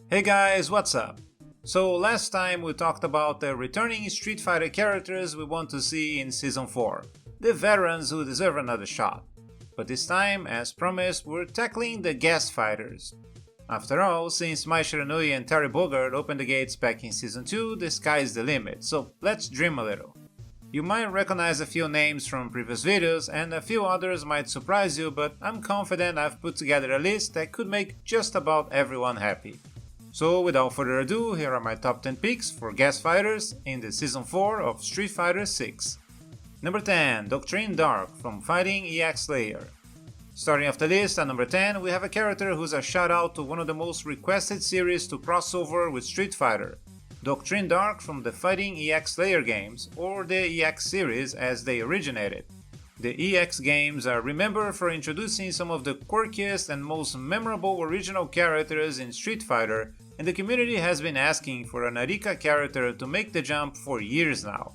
Hey guys, what's up? So last time we talked about the returning Street Fighter characters we want to see in Season 4, the veterans who deserve another shot. But this time, as promised, we're tackling the guest fighters. After all, since Mai Shiranui and Terry Bogard opened the gates back in Season 2, the sky's the limit, so let's dream a little. You might recognize a few names from previous videos and a few others might surprise you, but I'm confident I've put together a list that could make just about everyone happy. So without further ado, here are my top 10 picks for guest fighters in the Season 4 of Street Fighter 6. Number 10, Doctrine Dark from Fighting EX Layer. Starting off the list at number 10, we have a character who's a shout out to one of the most requested series to cross over with Street Fighter, Doctrine Dark from the Fighting EX Layer games, or the EX series as they originated. The EX games are remembered for introducing some of the quirkiest and most memorable original characters in Street Fighter, and the community has been asking for an Arika character to make the jump for years now.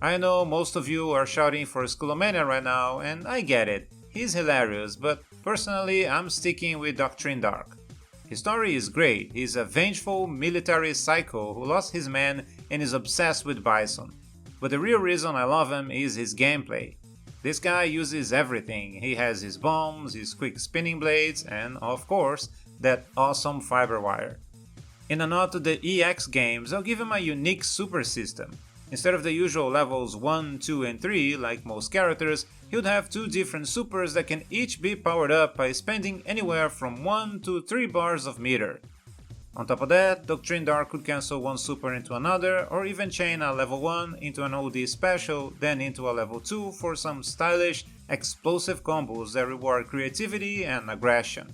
I know most of you are shouting for Skullomania right now, and I get it, he's hilarious, but personally I'm sticking with Doctrine Dark. His story is great, he's a vengeful military psycho who lost his men and is obsessed with Bison. But the real reason I love him is his gameplay. This guy uses everything, he has his bombs, his quick spinning blades, and of course, that awesome fiber wire. In a nod to the EX games, I'll give him a unique super system. Instead of the usual levels 1, 2 and 3 like most characters, he would have two different supers that can each be powered up by spending anywhere from 1 to 3 bars of meter. On top of that, Doctrine Dark could cancel one super into another, or even chain a level 1 into an OD special, then into a level 2 for some stylish, explosive combos that reward creativity and aggression.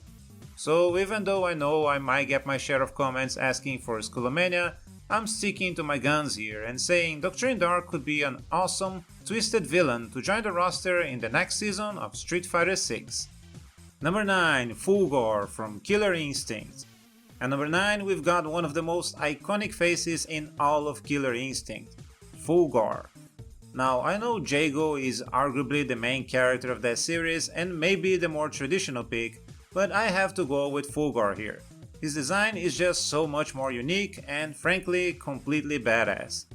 So even though I know I might get my share of comments asking for Skullomania, I'm sticking to my guns here and saying Doctrine Dark could be an awesome, twisted villain to join the roster in the next season of Street Fighter 6. Number 9, Fulgore from Killer Instinct. At number 9, we've got one of the most iconic faces in all of Killer Instinct, Fulgore. Now, I know Jago is arguably the main character of that series and maybe the more traditional pick, but I have to go with Fulgore here. His design is just so much more unique and frankly completely badass.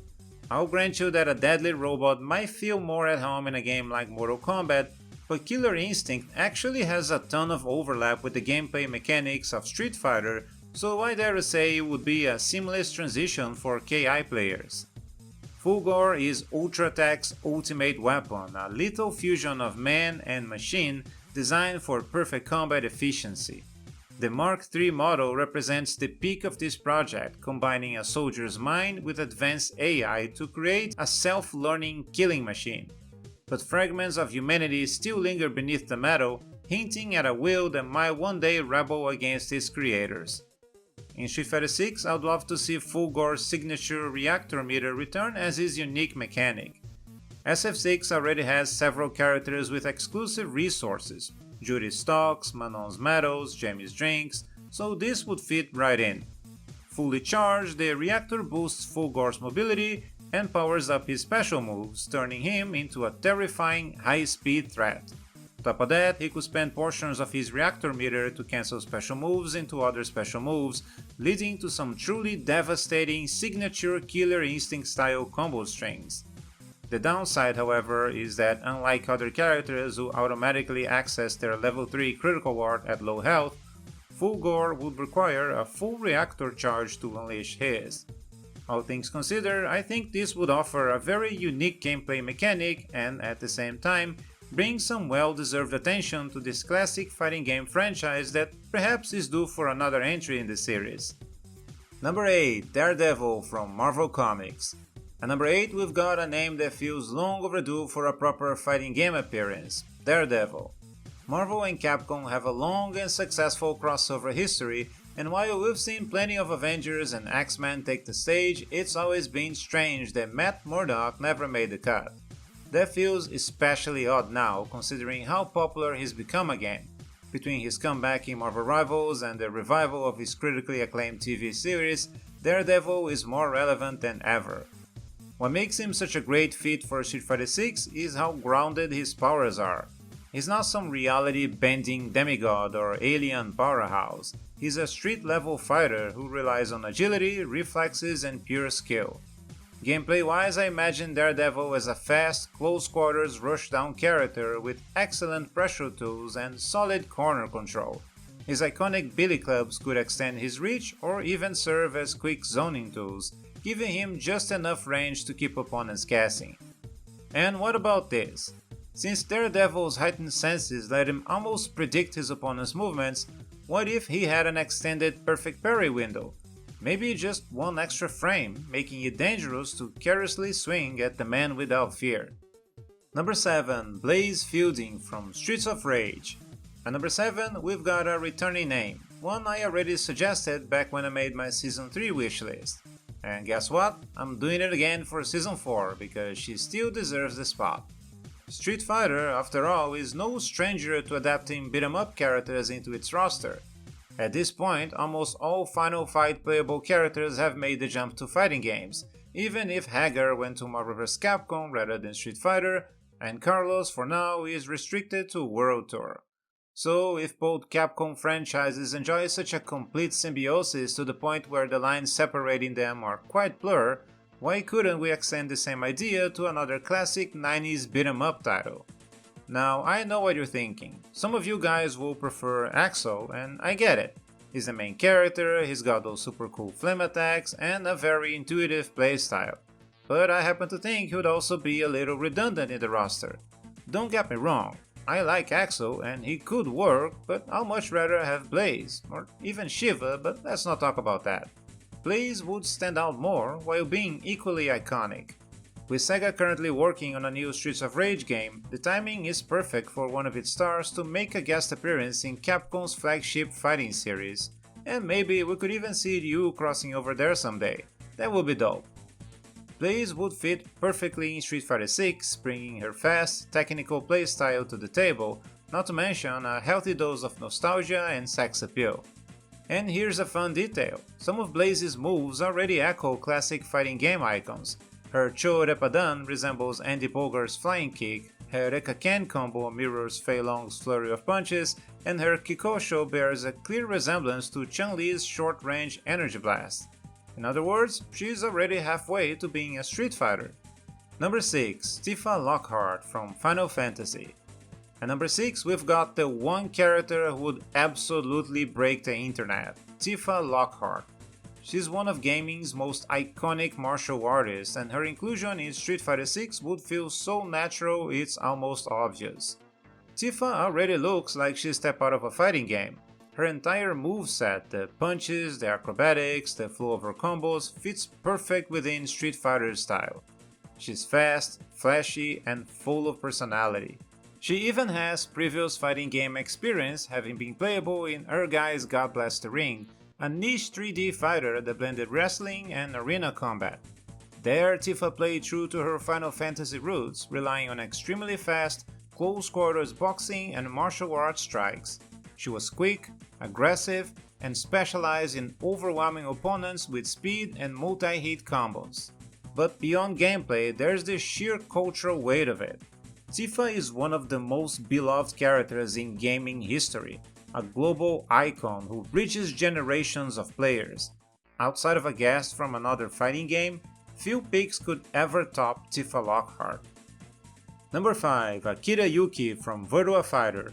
I'll grant you that a deadly robot might feel more at home in a game like Mortal Kombat, but Killer Instinct actually has a ton of overlap with the gameplay mechanics of Street Fighter, so I dare to say it would be a seamless transition for KI players. Fulgore is Ultra Tech's ultimate weapon, a lethal fusion of man and machine designed for perfect combat efficiency. The Mark III model represents the peak of this project, combining a soldier's mind with advanced AI to create a self-learning killing machine. But fragments of humanity still linger beneath the metal, hinting at a will that might one day rebel against its creators. In Street Fighter 6, I'd love to see Fulgore's signature reactor meter return as his unique mechanic. SF6 already has several characters with exclusive resources, Judy's stocks, Manon's medals, Jamie's drinks, so this would fit right in. Fully charged, the reactor boosts Fulgore's mobility and powers up his special moves, turning him into a terrifying high-speed threat. Top of that, he could spend portions of his reactor meter to cancel special moves into other special moves, leading to some truly devastating signature Killer Instinct style combo strings. The downside, however, is that unlike other characters who automatically access their level 3 critical ward at low health, Fulgore would require a full reactor charge to unleash his. All things considered, I think this would offer a very unique gameplay mechanic and, at the same time, bring some well-deserved attention to this classic fighting game franchise that perhaps is due for another entry in the series. Number 8, Daredevil from Marvel Comics. At number 8, we've got a name that feels long overdue for a proper fighting game appearance, Daredevil. Marvel and Capcom have a long and successful crossover history, and while we've seen plenty of Avengers and X-Men take the stage, it's always been strange that Matt Murdock never made the cut. That feels especially odd now, considering how popular he's become again. Between his comeback in Marvel Rivals and the revival of his critically acclaimed TV series, Daredevil is more relevant than ever. What makes him such a great fit for Street Fighter 6 is how grounded his powers are. He's not some reality-bending demigod or alien powerhouse. He's a street-level fighter who relies on agility, reflexes, and pure skill. Gameplay-wise, I imagine Daredevil as a fast, close-quarters rush-down character with excellent pressure tools and solid corner control. His iconic billy clubs could extend his reach or even serve as quick zoning tools, giving him just enough range to keep opponents guessing. And what about this? Since Daredevil's heightened senses let him almost predict his opponent's movements, what if he had an extended perfect parry window? Maybe just one extra frame, making it dangerous to carelessly swing at the man without fear. Number 7. Blaze Fielding from Streets of Rage. At number 7, we've got a returning name, one I already suggested back when I made my Season 3 wishlist. And guess what? I'm doing it again for Season 4 because she still deserves the spot. Street Fighter, after all, is no stranger to adapting beat-em-up characters into its roster. At this point, almost all Final Fight playable characters have made the jump to fighting games, even if Hagar went to Marvel vs. Capcom rather than Street Fighter, and Carlos for now is restricted to World Tour. So if both Capcom franchises enjoy such a complete symbiosis to the point where the lines separating them are quite blurred, why couldn't we extend the same idea to another classic 90s beat-em-up title? Now, I know what you're thinking. Some of you guys will prefer Axel, and I get it. He's the main character, he's got those super cool flame attacks, and a very intuitive playstyle. But I happen to think he would also be a little redundant in the roster. Don't get me wrong, I like Axel and he could work, but I'd much rather have Blaze, or even Shiva, but let's not talk about that. Blaze would stand out more while being equally iconic. With Sega currently working on a new Streets of Rage game, the timing is perfect for one of its stars to make a guest appearance in Capcom's flagship fighting series, and maybe we could even see Ryu crossing over there someday. That would be dope. Blaze would fit perfectly in Street Fighter 6, bringing her fast, technical playstyle to the table, not to mention a healthy dose of nostalgia and sex appeal. And here's a fun detail, some of Blaze's moves already echo classic fighting game icons. Her Cho Repadan resembles Andy Bogart's flying kick, her Reka-Ken combo mirrors Fei Long's flurry of punches, and her Kikosho bears a clear resemblance to Chun-Li's short-range energy blast. In other words, she's already halfway to being a Street Fighter. Number 6. Tifa Lockhart from Final Fantasy. At number 6, we've got the one character who would absolutely break the internet, Tifa Lockhart. She's one of gaming's most iconic martial artists, and her inclusion in Street Fighter 6 would feel so natural it's almost obvious. Tifa already looks like she stepped out of a fighting game. Her entire moveset, the punches, the acrobatics, the flow of her combos, fits perfect within Street Fighter's style. She's fast, flashy, and full of personality. She even has previous fighting game experience, having been playable in Ergai's God Bless the Ring, a niche 3D fighter that blended wrestling and arena combat. There, Tifa played true to her Final Fantasy roots, relying on extremely fast, close-quarters boxing and martial arts strikes. She was quick, aggressive, and specialized in overwhelming opponents with speed and multi-hit combos. But beyond gameplay, there's the sheer cultural weight of it. Tifa is one of the most beloved characters in gaming history, a global icon who bridges generations of players. Outside of a guest from another fighting game, few picks could ever top Tifa Lockhart. Number 5. Akira Yuki from Virtua Fighter.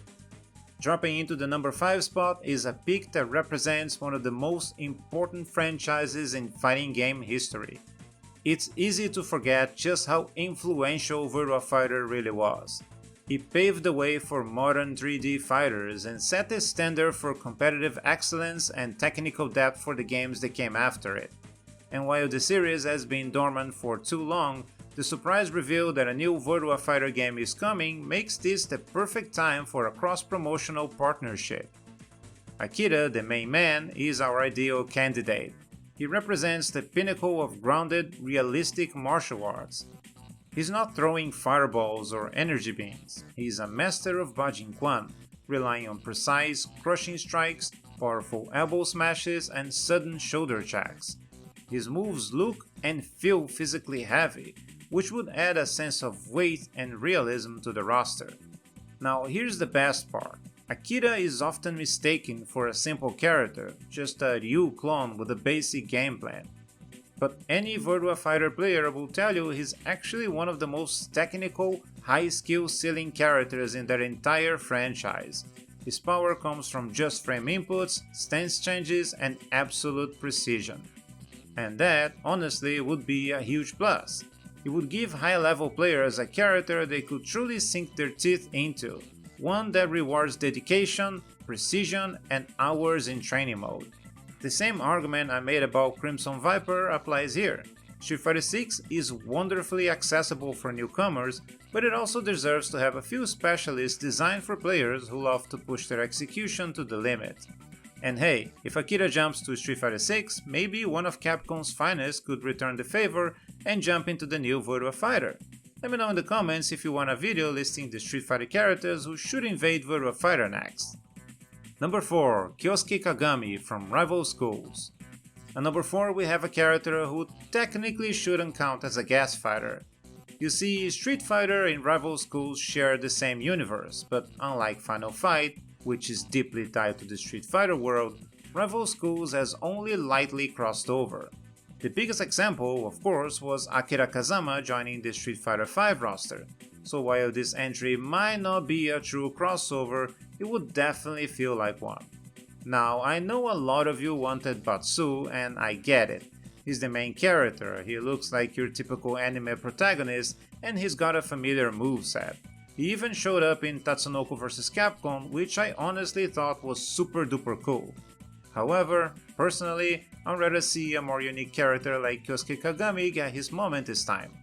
Dropping into the number 5 spot is a pick that represents one of the most important franchises in fighting game history. It's easy to forget just how influential Virtua Fighter really was. It paved the way for modern 3D fighters and set the standard for competitive excellence and technical depth for the games that came after it. And while the series has been dormant for too long, the surprise reveal that a new Virtua Fighter game is coming makes this the perfect time for a cross-promotional partnership. Akira, the main man, is our ideal candidate. He represents the pinnacle of grounded, realistic martial arts. He's not throwing fireballs or energy beams. He's a master of Bajin Quan, relying on precise, crushing strikes, powerful elbow smashes, and sudden shoulder checks. His moves look and feel physically heavy, which would add a sense of weight and realism to the roster. Now here's the best part. Akira is often mistaken for a simple character, just a Ryu clone with a basic game plan. But any Virtua Fighter player will tell you he's actually one of the most technical, high skill ceiling characters in their entire franchise. His power comes from just frame inputs, stance changes, and absolute precision. And that, honestly, would be a huge plus. It would give high-level players a character they could truly sink their teeth into, one that rewards dedication, precision, and hours in training mode. The same argument I made about Crimson Viper applies here. Street Fighter 6 is wonderfully accessible for newcomers, but it also deserves to have a few specialists designed for players who love to push their execution to the limit. And hey, if Akira jumps to Street Fighter 6, maybe one of Capcom's finest could return the favor and jump into the new Virtua Fighter. Let me know in the comments if you want a video listing the Street Fighter characters who should invade Virtua Fighter next. Number 4. Kyosuke Kagami from Rival Schools. At number 4 we have a character who technically shouldn't count as a guest fighter. You see, Street Fighter and Rival Schools share the same universe, but unlike Final Fight, which is deeply tied to the Street Fighter world, Rival Schools has only lightly crossed over. The biggest example, of course, was Akira Kazama joining the Street Fighter V roster, so while this entry might not be a true crossover, it would definitely feel like one. Now, I know a lot of you wanted Batsu, and I get it. He's the main character, he looks like your typical anime protagonist, and he's got a familiar moveset. He even showed up in Tatsunoko vs Capcom, which I honestly thought was super duper cool. However, personally, I'd rather see a more unique character like Kyosuke Kagami get his moment this time.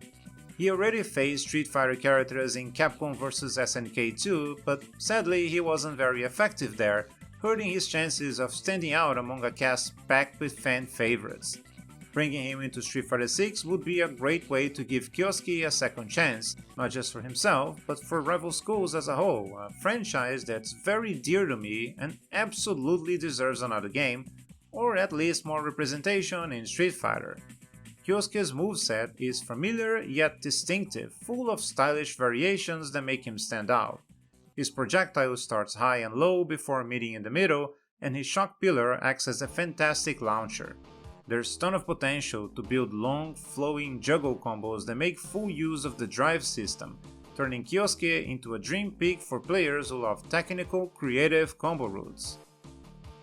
He already faced Street Fighter characters in Capcom vs SNK 2, but sadly he wasn't very effective there, hurting his chances of standing out among a cast packed with fan favorites. Bringing him into Street Fighter 6 would be a great way to give Kyosuke a second chance, not just for himself, but for Rival Schools as a whole, a franchise that's very dear to me and absolutely deserves another game, or at least more representation in Street Fighter. Kyosuke's moveset is familiar yet distinctive, full of stylish variations that make him stand out. His projectile starts high and low before meeting in the middle, and his shock pillar acts as a fantastic launcher. There's ton of potential to build long, flowing juggle combos that make full use of the drive system, turning Kyosuke into a dream pick for players who love technical, creative combo routes.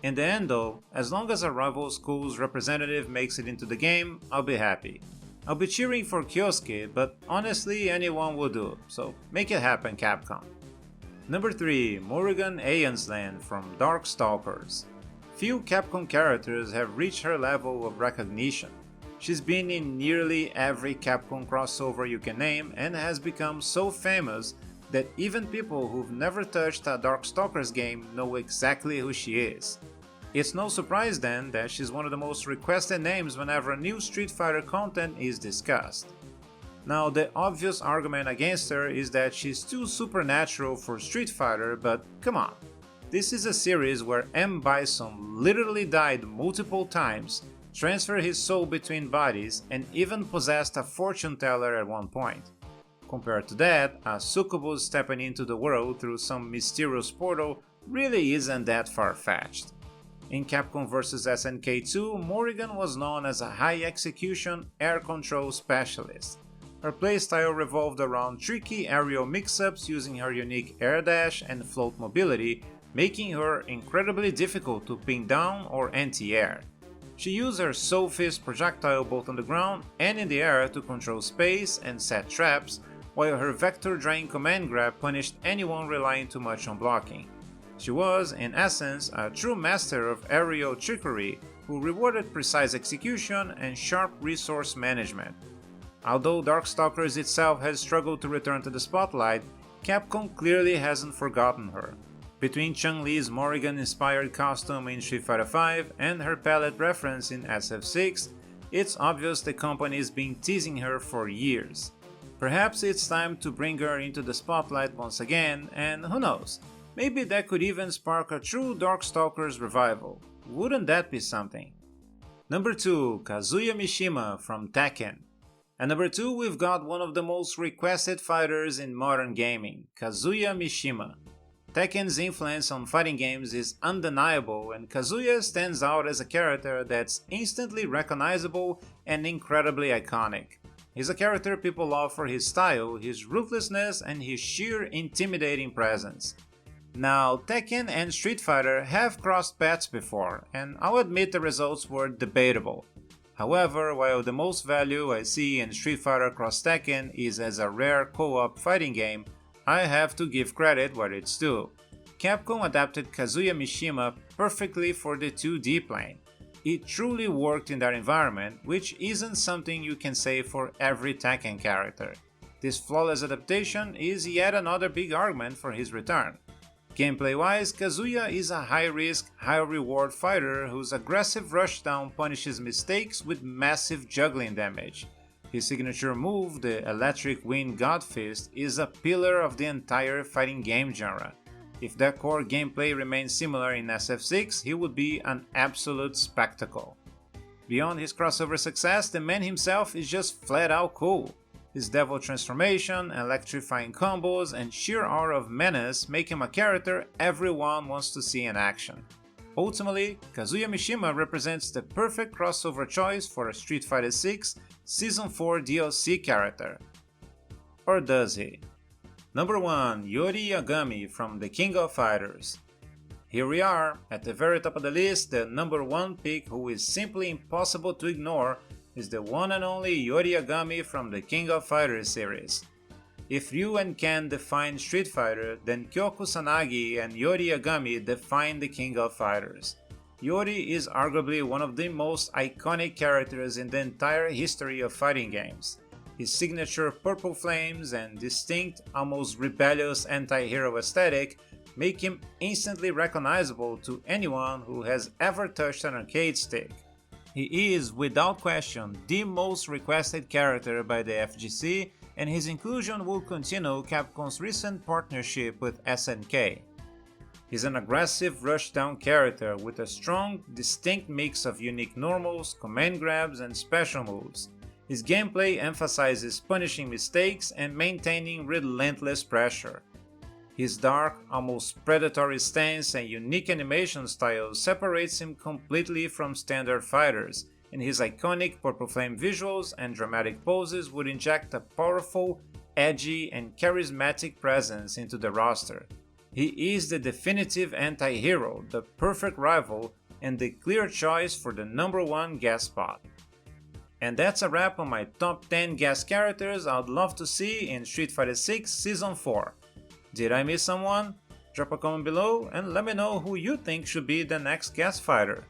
In the end though, as long as a Rival Schools representative makes it into the game, I'll be happy. I'll be cheering for Kyosuke, but honestly anyone will do, so make it happen Capcom. Number 3. Morrigan Aensland from Darkstalkers. Few Capcom characters have reached her level of recognition. She's been in nearly every Capcom crossover you can name and has become so famous that even people who've never touched a Darkstalkers game know exactly who she is. It's no surprise then that she's one of the most requested names whenever new Street Fighter content is discussed. Now, the obvious argument against her is that she's too supernatural for Street Fighter, but come on. This is a series where M. Bison literally died multiple times, transferred his soul between bodies, and even possessed a fortune teller at one point. Compared to that, a succubus stepping into the world through some mysterious portal really isn't that far-fetched. In Capcom vs SNK 2, Morrigan was known as a high-execution air control specialist. Her playstyle revolved around tricky aerial mix-ups using her unique air dash and float mobility, making her incredibly difficult to pin down or anti-air. She used her Soul Fist projectile both on the ground and in the air to control space and set traps, while her Vector Drain command grab punished anyone relying too much on blocking. She was, in essence, a true master of aerial trickery who rewarded precise execution and sharp resource management. Although Darkstalkers itself has struggled to return to the spotlight, Capcom clearly hasn't forgotten her. Between Chun-Li's Morrigan-inspired costume in Street Fighter V and her palette reference in SF6, it's obvious the company has been teasing her for years. Perhaps it's time to bring her into the spotlight once again, and who knows, maybe that could even spark a true Darkstalkers revival. Wouldn't that be something? Number 2. Kazuya Mishima from Tekken. At number 2, we've got one of the most requested fighters in modern gaming, Kazuya Mishima. Tekken's influence on fighting games is undeniable, and Kazuya stands out as a character that's instantly recognizable and incredibly iconic. He's a character people love for his style, his ruthlessness, and his sheer intimidating presence. Now, Tekken and Street Fighter have crossed paths before, and I'll admit the results were debatable. However, while the most value I see in Street Fighter Cross Tekken is as a rare co-op fighting game, I have to give credit where it's due. Capcom adapted Kazuya Mishima perfectly for the 2D plane. It truly worked in that environment, which isn't something you can say for every Tekken character. This flawless adaptation is yet another big argument for his return. Gameplay-wise, Kazuya is a high-risk, high-reward fighter whose aggressive rushdown punishes mistakes with massive juggling damage. His signature move, the Electric Wind God Fist, is a pillar of the entire fighting game genre. If that core gameplay remains similar in SF6, he would be an absolute spectacle. Beyond his crossover success, the man himself is just flat-out cool. His devil transformation, electrifying combos, and sheer aura of menace make him a character everyone wants to see in action. Ultimately, Kazuya Mishima represents the perfect crossover choice for a Street Fighter 6 Season 4 DLC character. Or does he? Number 1. Yori Yagami from The King of Fighters. Here we are, at the very top of the list, the number 1 pick who is simply impossible to ignore is the one and only Yori Yagami from the King of Fighters series. If Ryu and Ken define Street Fighter, then Kyoku Sanagi and Yori Yagami define the King of Fighters. Yori is arguably one of the most iconic characters in the entire history of fighting games. His signature purple flames and distinct, almost rebellious anti-hero aesthetic make him instantly recognizable to anyone who has ever touched an arcade stick. He is, without question, the most requested character by the FGC, and his inclusion will continue Capcom's recent partnership with SNK. He's an aggressive rushdown character with a strong, distinct mix of unique normals, command grabs, and special moves. His gameplay emphasizes punishing mistakes and maintaining relentless pressure. His dark, almost predatory stance and unique animation style separates him completely from standard fighters, and his iconic purple flame visuals and dramatic poses would inject a powerful, edgy, and charismatic presence into the roster. He is the definitive anti-hero, the perfect rival, and the clear choice for the number 1 guest spot. And that's a wrap on my top 10 guest characters I'd love to see in Street Fighter 6 Season 4. Did I miss someone? Drop a comment below and let me know who you think should be the next guest fighter.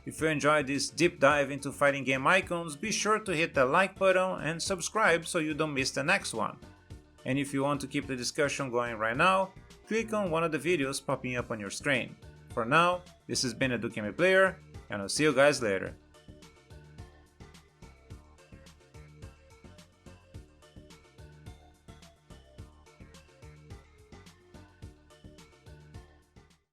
If you enjoyed this deep dive into fighting game icons, be sure to hit the like button and subscribe so you don't miss the next one. And if you want to keep the discussion going right now, click on one of the videos popping up on your screen. For now, this has been Cammyplayer, and I'll see you guys later.